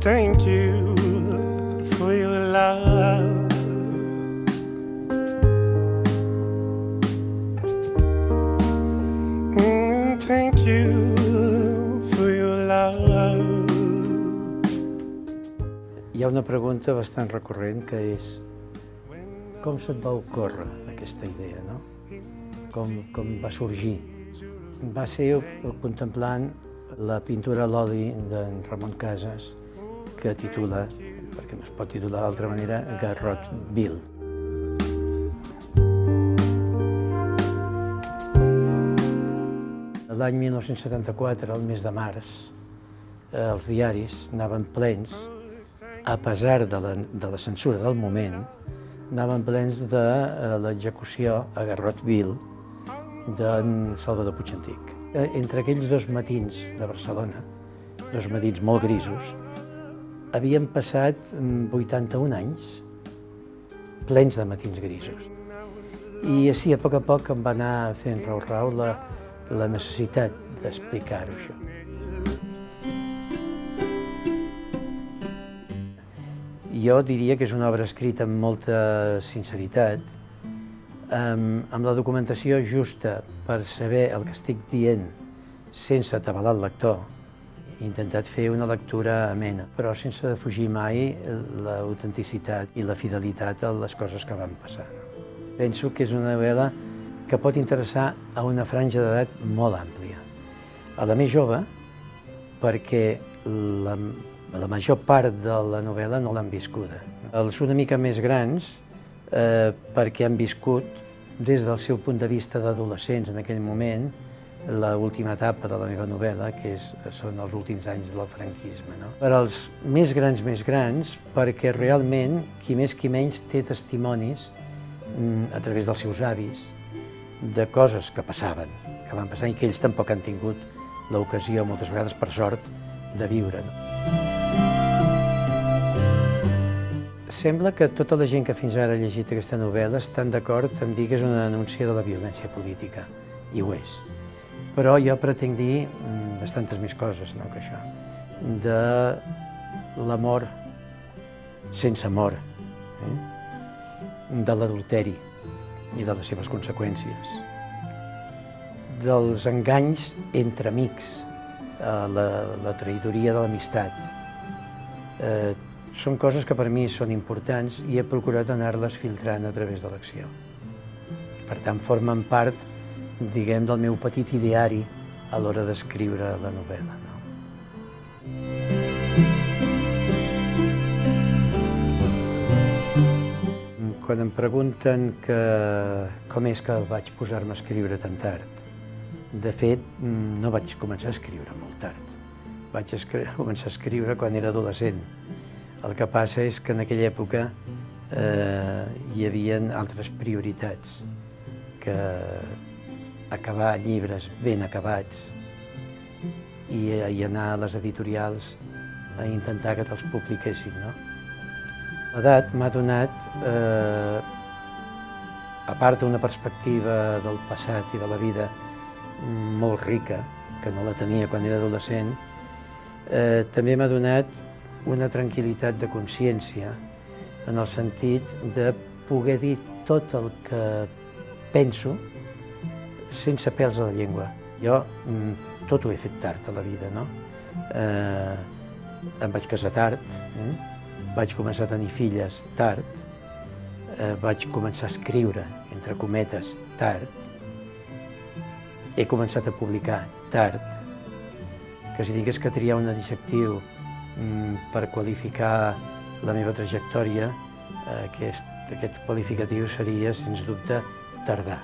Thank you for your love. Thank you for your love. Hi ha una pregunta bastant recurrent que és com se't va ocórrer aquesta idea, no? Com va sorgir? Va ser contemplant la pintura a l'oli d'en Ramon Casas que titula, perquè no es pot titular d'altra manera, Garrot Vil. L'any 1974, al mes de març, els diaris anaven plens, a pesar de la censura del moment, anaven plens de l'execució a Garrot Vil d'en Salvador Puig Antich. Entre aquells dos matins de Barcelona, dos matins molt grisos, havien passat 81 anys plens de matins grisos. I així, a poc em va anar fent rau la necessitat d'explicar-ho, això. Jo diria que és una obra escrita amb molta sinceritat, amb la documentació justa per saber el que estic dient sense atabalar el lector. He intentat fer una lectura amena, però sense defugir mai l'autenticitat i la fidelitat a les coses que van passar. Penso que és una novel·la que pot interessar a una franja d'edat molt àmplia. A la més jove, perquè la major part de la novel·la no l'han viscuda. Els una mica més grans, perquè han viscut, des del seu punt de vista d'adolescents en aquell moment, l'última etapa de la meva novel·la, que són els últims anys del franquisme. Per als més grans, perquè realment, qui més qui menys, té testimonis a través dels seus avis, de coses que passaven, que van passar i que ells tampoc han tingut l'ocasió, moltes vegades per sort, de viure. Sembla que tota la gent que fins ara ha llegit aquesta novel·la estan d'acord en dir que és una denúncia de la violència política, i ho és. Però jo pretenc dir bastantes més coses que això. De l'amor sense amor, de l'adulteri i de les seves conseqüències, dels enganys entre amics, la traïdoria de l'amistat. Són coses que per mi són importants i he procurat anar-les filtrant a través de l'acció. Per tant, formen part, diguem, del meu petit ideari a l'hora d'escriure la novel·la. Quan em pregunten com és que vaig posar-me a escriure tan tard, de fet, no vaig començar a escriure molt tard. Vaig començar a escriure quan era adolescent. El que passa és que en aquella època hi havia altres prioritats, que acabar llibres ben acabats i anar a les editorials a intentar que te'ls publiquessin. L'edat m'ha donat, a part d'una perspectiva del passat i de la vida molt rica, que no la tenia quan era adolescent, també m'ha donat una tranquil·litat de consciència en el sentit de poder dir tot el que penso sense pèls a la llengua. Jo tot ho he fet tard a la vida, no? Em vaig casar tard, vaig començar a tenir filles tard, vaig començar a escriure, entre cometes, tard, he començat a publicar tard, que si digués que triar un adjectiu per qualificar la meva trajectòria, aquest qualificatiu seria, sens dubte, tardà.